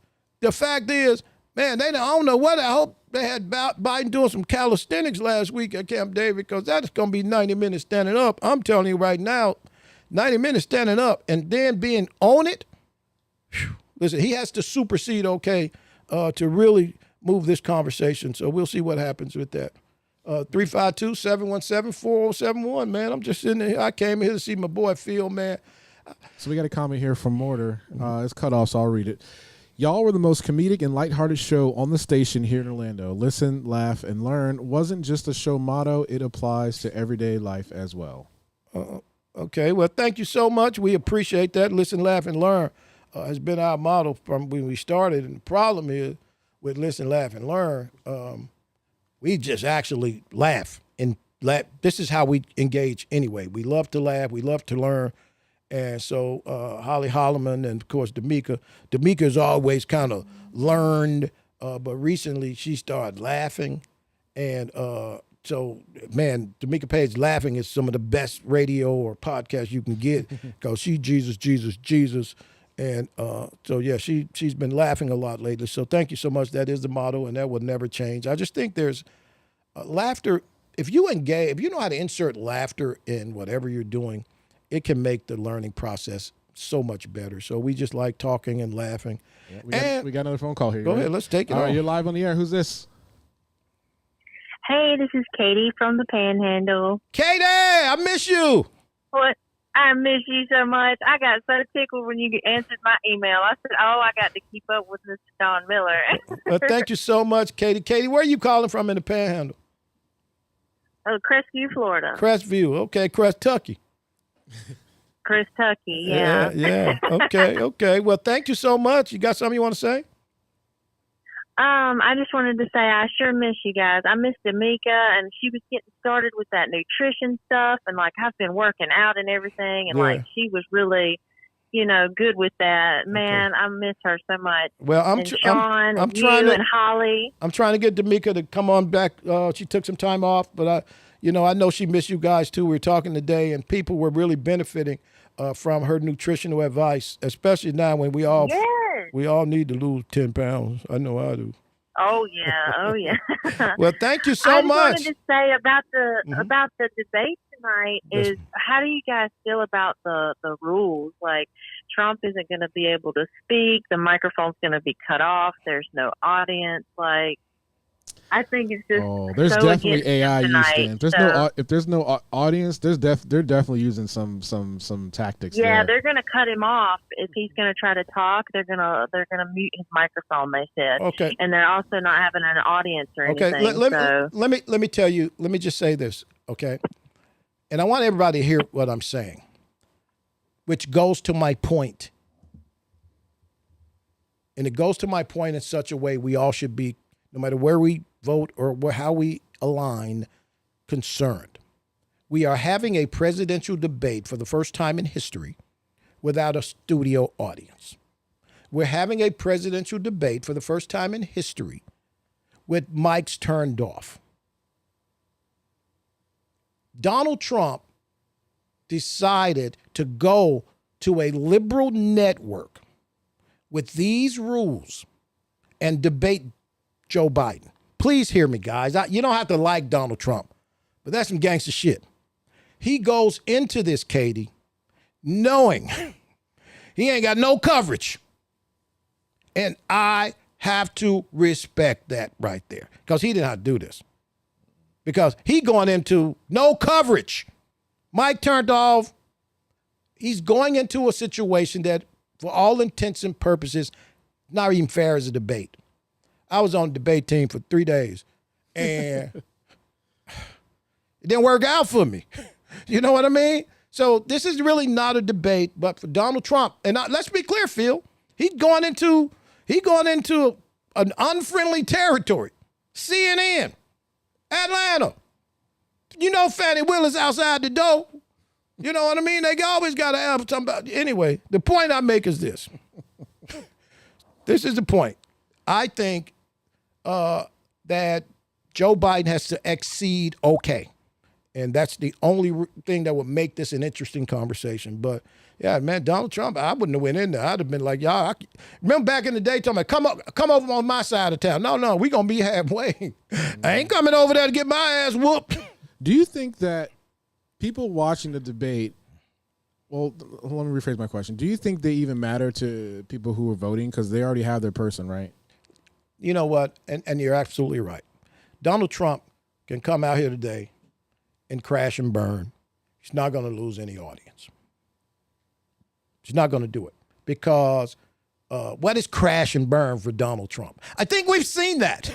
The fact is, man, I don't know what. I hope they had Biden doing some calisthenics last week at Camp David because that's going to be 90 minutes standing up. I'm telling you right now, 90 minutes standing up and then being on it. Whew, listen, he has to supersede okay to really move this conversation. So we'll see what happens with that. 352-717-4071, man. I'm just sitting here. I came here to see my boy Phil, man. So we got a comment here from Mortar. It's cut off, so I'll read it. Y'all were the most comedic and lighthearted show on the station here in Orlando. Listen, laugh, and learn wasn't just a show motto. It applies to everyday life as well. Okay, well, thank you so much. We appreciate that. Listen, laugh, and learn. has been our model from when we started. And the problem is with Listen, Laugh, and Learn, we just actually laugh. And this is how we engage anyway. We love to laugh. We love to learn. And so Holly Holloman and, of course, D'Amica's always kind of learned, but recently she started laughing. And so, man, D'Amica Page laughing is some of the best radio or podcast you can get because she Jesus. And so, yeah, she's been laughing a lot lately. So thank you so much. That is the motto, and that will never change. I just think there's laughter. If you know how to insert laughter in whatever you're doing, it can make the learning process so much better. So we just like talking and laughing. Yeah, we got another phone call here. Go ahead. Let's take it All on. right, you're live on the air. Who's this? Hey, this is Katie from the Panhandle. Katie, I miss you. What? I miss you so much. I got so tickled when you answered my email. I said, oh, I got to keep up with Mr. Don Miller. Well, thank you so much, Katie. Katie, where are you calling from in the Panhandle? Crestview, Florida. Crestview. Okay, Kentucky. Kentucky, yeah. Yeah. Okay. Well, thank you so much. You got something you want to say? I just wanted to say I sure miss you guys. I miss D'Amica, and she was getting started with that nutrition stuff, and like I've been working out and everything, and like she was really, good with that. Man, I miss her so much. Well, I'm Sean, I'm you trying to, and Holly. I'm trying to get D'Amica to come on back. She took some time off, but I know she missed you guys too. We were talking today, and people were really benefiting from her nutritional advice, especially now when we all need to lose 10 pounds. I know I do. Oh yeah. Well, thank you so much. I wanted to say about the debate tonight is how do you guys feel about the rules? Like Trump isn't going to be able to speak. The microphone's going to be cut off. There's no audience. Like I think it's just there's so definitely AI tonight, used in. If there's no audience, they're definitely using some tactics. Yeah, there. they're gonna cut him off if he's gonna try to talk. They're gonna mute his microphone. They said. Okay. And they're also not having an audience or anything. Okay. Let me tell you. Let me just say this. Okay. And I want everybody to hear what I'm saying, which goes to my point. And it goes to my point in such a way we all should be, no matter where we vote or how we align, concerned. We are having a presidential debate for the first time in history without a studio audience. We're having a presidential debate for the first time in history with mics turned off. Donald Trump decided to go to a liberal network with these rules and debate Joe Biden. Please hear me, guys. You don't have to like Donald Trump, but that's some gangster shit. He goes into this, Katie, knowing he ain't got no coverage. And I have to respect that right there because he didn't have to do this. Because he going into no coverage. Mic turned off. He's going into a situation that, for all intents and purposes, not even fair as a debate. I was on the debate team for 3 days, and it didn't work out for me. You know what I mean? So this is really not a debate, but for Donald Trump, and let's be clear, Phil, he's going into an unfriendly territory. CNN, Atlanta. You know Fannie Willis outside the door. You know what I mean? They always got to have something about. Anyway, the point I make is this. This is the point. I think that Joe Biden has to exceed okay. And that's the only thing that would make this an interesting conversation. But, yeah, man, Donald Trump, I wouldn't have went in there. I'd have been like, y'all, remember back in the day, talking about, come over on my side of town. No, we're going to be halfway. I ain't coming over there to get my ass whooped. Do you think that people watching the debate, well, let me rephrase my question. Do you think they even matter to people who are voting because they already have their person, right? You know what? And you're absolutely right. Donald Trump can come out here today and crash and burn. He's not going to lose any audience. He's not going to do it because what is crash and burn for Donald Trump? I think we've seen that.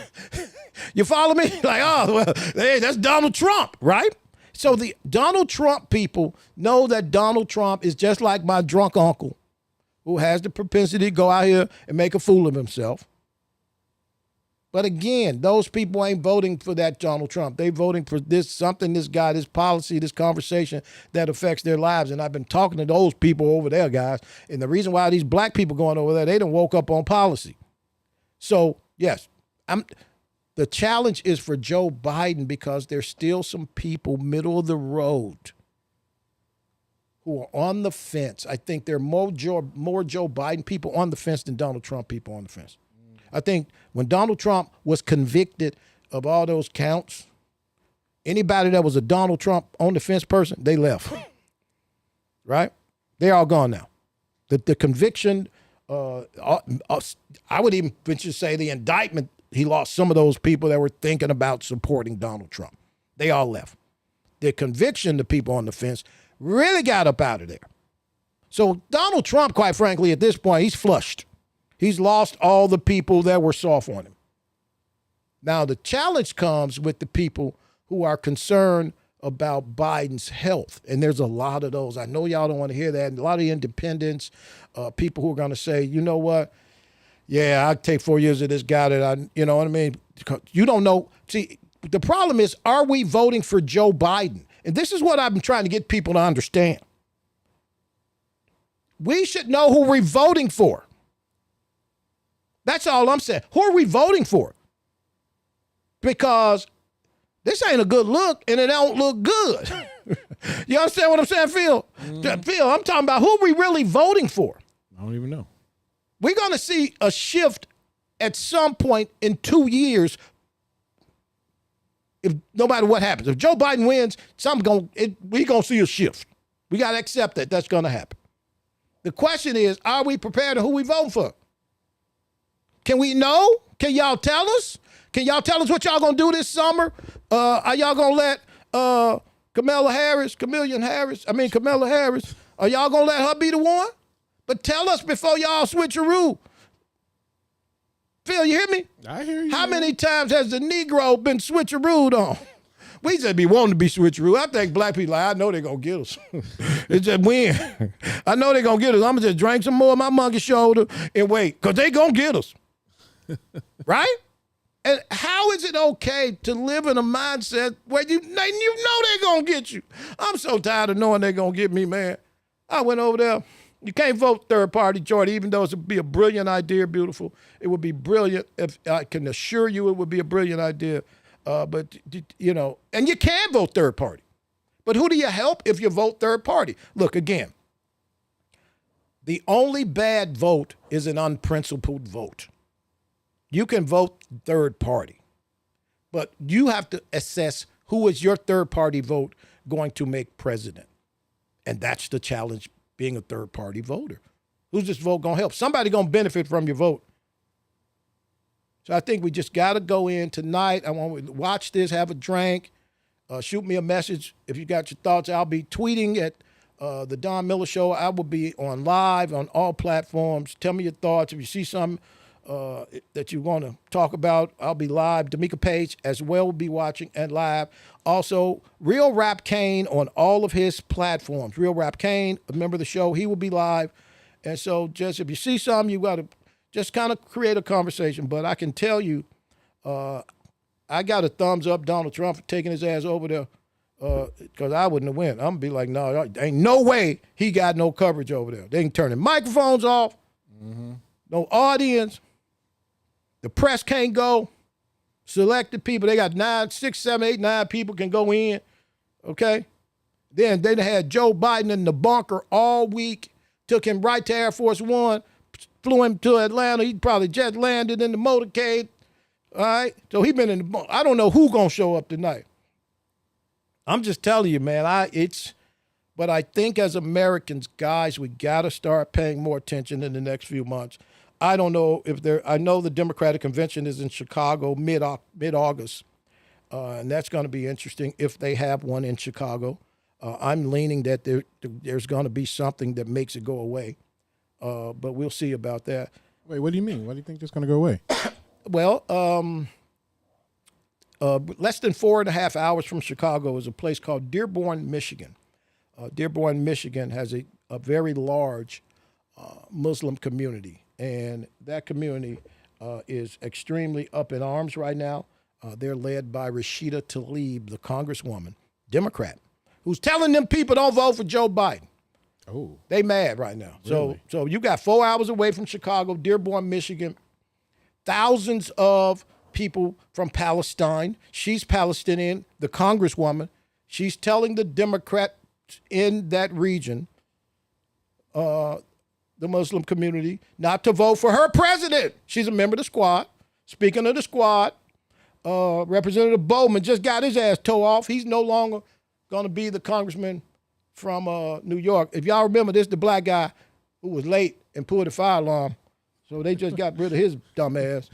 You follow me? Like, oh, well, hey, that's Donald Trump, right? So the Donald Trump people know that Donald Trump is just like my drunk uncle who has the propensity to go out here and make a fool of himself. But again, those people ain't voting for that Donald Trump. They voting for this guy, this policy, this conversation that affects their lives. And I've been talking to those people over there, guys. And the reason why these black people going over there, they done woke up on policy. So, yes, the challenge is for Joe Biden because there's still some people middle of the road who are on the fence. I think there are more Joe Biden people on the fence than Donald Trump people on the fence. I think when Donald Trump was convicted of all those counts, anybody that was a Donald Trump on the fence person, they left. Right? They're all gone now. The conviction, I would even venture to say the indictment, he lost some of those people that were thinking about supporting Donald Trump. They all left. The conviction, the people on the fence, really got up out of there. So Donald Trump, quite frankly, at this point, he's flushed. He's lost all the people that were soft on him. Now, the challenge comes with the people who are concerned about Biden's health. And there's a lot of those. I know y'all don't want to hear that. And a lot of independents, people who are going to say, you know what? Yeah, I'll take 4 years of this guy that you know what I mean? You don't know. See, the problem is, are we voting for Joe Biden? And this is what I've been trying to get people to understand. We should know who we're voting for. That's all I'm saying. Who are we voting for? Because this ain't a good look and it don't look good. You understand what I'm saying, Phil? Phil, I'm talking about who are we really voting for? I don't even know. We're going to see a shift at some point in 2 years. If no matter what happens, if Joe Biden wins, we're going to see a shift. We got to accept that that's going to happen. The question is, are we prepared and who we voting for? Can we know? Can y'all tell us? Can y'all tell us what y'all gonna do this summer? Are y'all gonna let Kamala Harris, are y'all gonna let her be the one? But tell us before y'all switcheroo. Phil, you hear me? I hear you. How many times has the Negro been switcherooed on? We just be wanting to be switcheroo. I think black people, I know they're going to get us. It's just win. I know they're going to get us. I'm going to just drink some more of my monkey shoulder and wait, because they going to get us. Right? And how is it okay to live in a mindset where you know they're going to get you? I'm so tired of knowing they're going to get me, man. I went over there. You can't vote third party, Jordan, even though it would be a brilliant idea, beautiful. It would be brilliant. If I can assure you it would be a brilliant idea. But, you know, and you can vote third party. But who do you help if you vote third party? Look, again, the only bad vote is an unprincipled vote. You can vote third party, but you have to assess who is your third party vote going to make president. And that's the challenge, being a third party voter. Who's this vote going to help? Somebody going to benefit from your vote. So I think we just got to go in tonight. I want to watch this, have a drink, shoot me a message. If you got your thoughts, I'll be tweeting at the Don Miller Show. I will be on live on all platforms. Tell me your thoughts. If you see something that you want to talk about, I'll be live. D'Amica Page as well will be watching and live. Also, Real Rap Kane on all of his platforms. Real Rap Kane, a member of the show, he will be live. And so just if you see something, you got to just kind of create a conversation. But I can tell you, I got a thumbs up Donald Trump for taking his ass over there because I wouldn't have went. I'm going to be like, no, ain't no way he got no coverage over there. They can turn the microphones off, no audience. The press can't go. Selected people, they got 9, 6, 7, 8, 9 people can go in, okay? Then they had Joe Biden in the bunker all week, took him right to Air Force One, flew him to Atlanta. He probably just landed in the motorcade, all right? So he been in the bunker. I don't know who gonna show up tonight. I'm just telling you, man, but I think as Americans, guys, we gotta start paying more attention in the next few months. I don't know I know the Democratic Convention is in Chicago mid-August, and that's going to be interesting if they have one in Chicago. I'm leaning that there's going to be something that makes it go away, but we'll see about that. Wait, what do you mean? Why do you think it's going to go away? Well, less than 4.5 hours from Chicago is a place called Dearborn, Michigan. Dearborn, Michigan has a very large Muslim community, and that community is extremely up in arms right now. They're led by Rashida Tlaib, the congresswoman, Democrat, who's telling them people don't vote for Joe Biden. Oh, they mad right now. Really? So you got 4 hours away from Chicago, Dearborn, Michigan. Thousands of people from Palestine. She's Palestinian, the congresswoman. She's telling the Democrats in that region, the Muslim community, not to vote for her president. She's a member of the squad. Speaking of the squad, Representative Bowman just got his ass towed off. He's no longer going to be the congressman from New York. If y'all remember, this is the black guy who was late and pulled the fire alarm. So they just got rid of his dumb ass.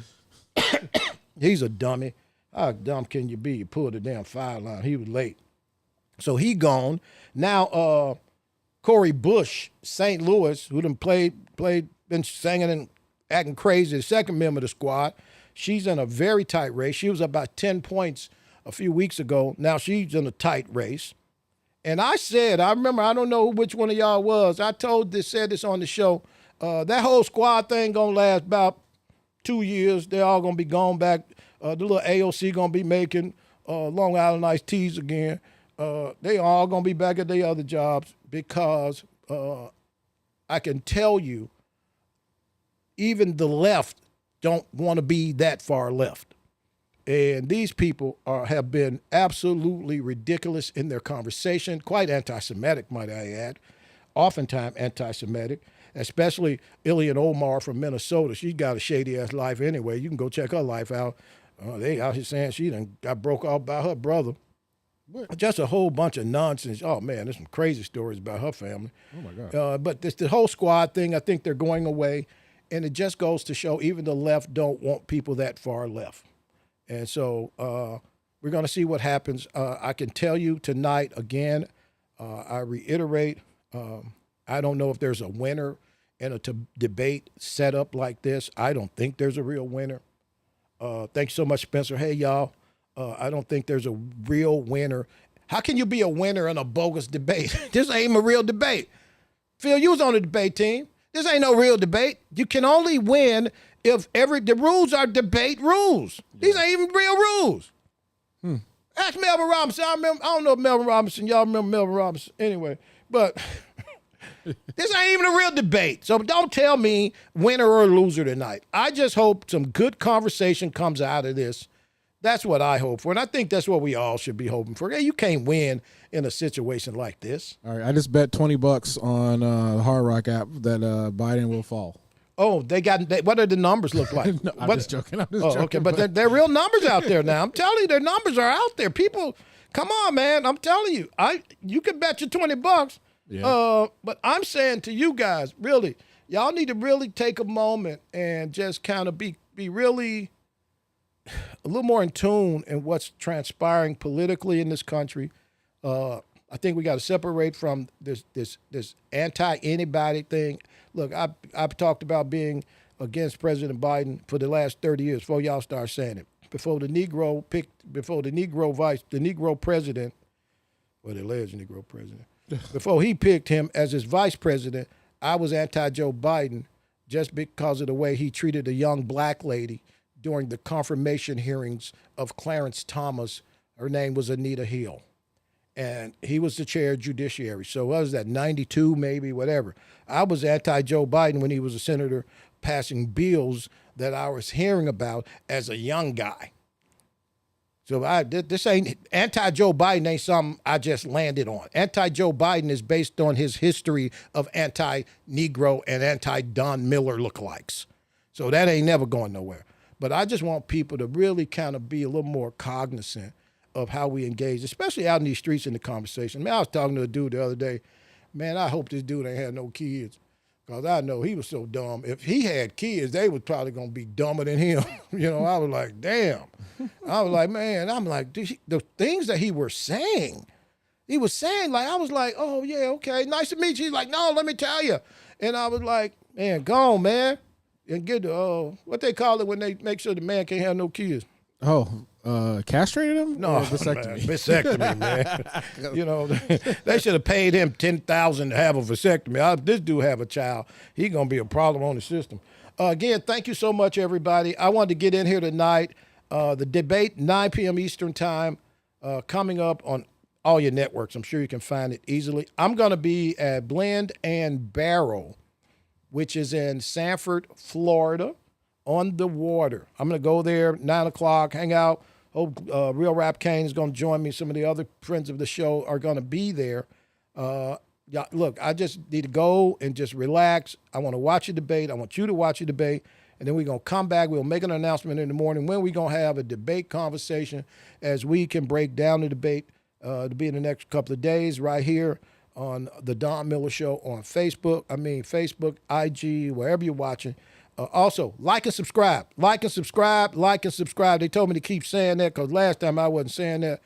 He's a dummy. How dumb can you be? You pulled the damn fire alarm. He was late. So he gone. Now Corey Bush, St. Louis, who done been singing and acting crazy, the second member of the squad. She's in a very tight race. She was about 10 points a few weeks ago. Now she's in a tight race. And I remember, I don't know which one of y'all was. I said this on the show. That whole squad thing gonna last about 2 years. They're all gonna be gone back. The little AOC gonna be making Long Island iced teas again. They all gonna be back at their other jobs because I can tell you, even the left don't want to be that far left. And these people have been absolutely ridiculous in their conversation, quite anti-Semitic, might I add, oftentimes anti-Semitic, especially Ilhan Omar from Minnesota. She's got a shady-ass life anyway. You can go check her life out. They out here saying she done got broke off by her brother. Just a whole bunch of nonsense. Oh, man, there's some crazy stories about her family. Oh, my God. But the whole squad thing, I think they're going away. And it just goes to show even the left don't want people that far left. And so we're going to see what happens. I can tell you tonight, again, I reiterate, I don't know if there's a winner in a debate set up like this. I don't think there's a real winner. Thanks so much, Spencer. Hey, y'all. I don't think there's a real winner. How can you be a winner in a bogus debate? This ain't a real debate. Phil, you was on the debate team. This ain't no real debate. You can only win if the rules are debate rules. These ain't even real rules. Ask Melvin Robinson. I don't know if Melvin Robinson, y'all remember Melvin Robinson anyway, but this ain't even a real debate. So don't tell me winner or loser tonight. I just hope some good conversation comes out of this. That's what I hope for. And I think that's what we all should be hoping for. Hey, you can't win in a situation like this. All right, I just bet $20 on the Hard Rock app that Biden will fall. Oh, what do the numbers look like? No, I'm just joking. Okay, but they're real numbers out there now. I'm telling you, their numbers are out there. People, come on, man. I'm telling you, you can bet your $20. Yeah. But I'm saying to you guys, really, y'all need to really take a moment and just kind of be really a little more in tune in what's transpiring politically in this country. I think we got to separate from this anti-anybody thing. Look, I've talked about being against President Biden for the last 30 years before y'all start saying it. Before the Negro president, well, the alleged Negro president, before he picked him as his vice president, I was anti-Joe Biden just because of the way he treated a young black lady during the confirmation hearings of Clarence Thomas. Her name was Anita Hill. And he was the chair of judiciary. So what was that, 92 maybe, whatever. I was anti-Joe Biden when he was a senator passing bills that I was hearing about as a young guy. So this ain't, anti-Joe Biden ain't something I just landed on. Anti-Joe Biden is based on his history of anti-Negro and anti-Don Miller lookalikes. So that ain't never going nowhere. But I just want people to really kind of be a little more cognizant of how we engage, especially out in these streets in the conversation. Man, I was talking to a dude the other day. Man, I hope this dude ain't had no kids, because I know he was so dumb. If he had kids, they was probably going to be dumber than him. I was like, damn. I was like, man, the things that he was saying, I was like, oh, yeah, okay, nice to meet you. He's like, no, let me tell you. And I was like, man, go on, man. And get what they call it when they make sure the man can't have no kids. Oh, castrated him? No, Or vasectomy. Man, vasectomy, man. You know, they should have paid him $10,000 to have a vasectomy. This dude have a child. He gonna be a problem on the system. Again, thank you so much, everybody. I wanted to get in here tonight. The debate, 9 p.m. Eastern time, coming up on all your networks. I'm sure you can find it easily. I'm going to be at Blend and Barrel, which is in Sanford, Florida, on the water. I'm going to go there, 9 o'clock, hang out. Hope Real Rap Kane is going to join me. Some of the other friends of the show are going to be there. Yeah, look, I just need to go and just relax. I want to watch a debate. I want you to watch a debate. And then we're going to come back. We'll make an announcement in the morning when we're going to have a debate conversation as we can break down the debate to be in the next couple of days right here on the Don Miller Show on Facebook, IG, wherever you're watching. Also, like and subscribe. Like and subscribe. Like and subscribe. They told me to keep saying that because last time I wasn't saying that.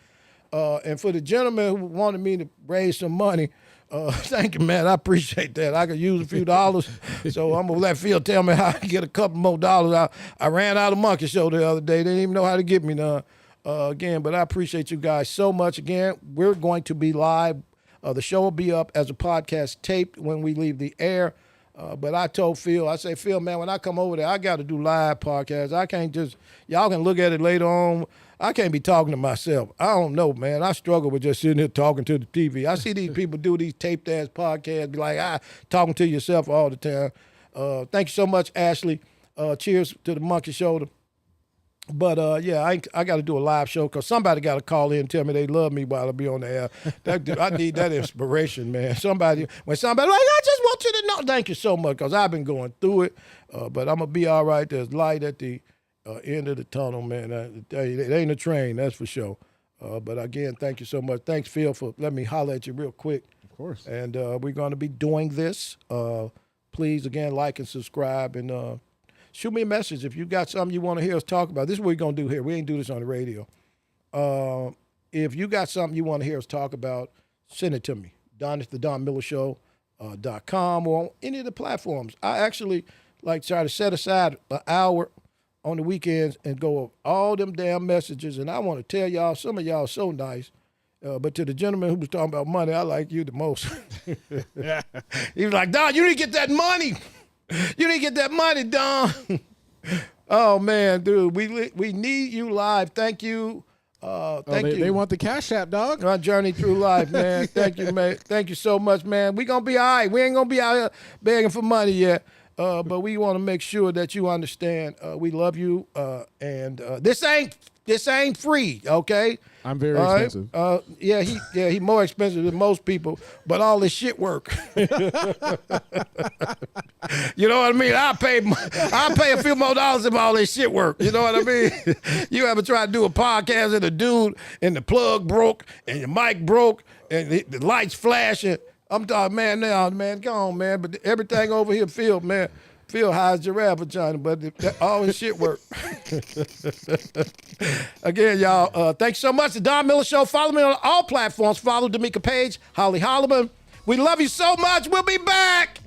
And for the gentleman who wanted me to raise some money, thank you, man. I appreciate that. I could use a few dollars. So I'm going to let Phil tell me how I can get a couple more dollars. I ran out of Monkey Show the other day. They didn't even know how to get me none. Again, but I appreciate you guys so much. Again, we're going to be live. The show will be up as a podcast taped when we leave the air. But I told Phil, I say, Phil, man, when I come over there, I got to do live podcasts. I can't just, y'all can look at it later on. I can't be talking to myself. I don't know, man. I struggle with just sitting here talking to the TV. I see these people do these taped-ass podcasts, be like, talking to yourself all the time. Thank you so much, Ashley. Cheers to the Monkey Shoulder. But, yeah, I got to do a live show because somebody got to call in and tell me they love me while I be on the air. I need that inspiration, man. When somebody like, I just want you to know. Thank you so much because I've been going through it. But I'm going to be all right. There's light at the end of the tunnel, man. It ain't a train, that's for sure. But, again, thank you so much. Thanks, Phil, for letting me holler at you real quick. Of course. And we're going to be doing this. Please, again, like and subscribe and shoot me a message if you got something you want to hear us talk about. This is what we're going to do here. We ain't do this on the radio. If you got something you want to hear us talk about, send it to me. Don at the DonMillerShow.com or on any of the platforms. I actually try to set aside an hour on the weekends and go over all them damn messages. And I want to tell y'all, some of y'all are so nice. But to the gentleman who was talking about money, I like you the most. He was like, Don, you need to get that money. You didn't get that money, Don. Oh, man, dude, we need you live. Thank you. Thank you. They want the Cash App, dog. My journey through life, man. Thank you, man. Thank you so much, man. We going to be all right. We ain't going to be out here begging for money yet. But we want to make sure that you understand we love you. And this ain't free, okay? I'm very expensive. He more expensive than most people, but all this shit work. You know what I mean? I'll pay a few more dollars if all this shit work. You know what I mean? You ever try to do a podcast and a dude and the plug broke and your mic broke and the lights flashing? I'm talking, man, come on, man. But everything over here, Phil high as giraffe vagina, but all his shit work. Again, y'all, thanks so much. The Don Miller Show. Follow me on all platforms. Follow D'Amica Page, Holly Holloman. We love you so much. We'll be back.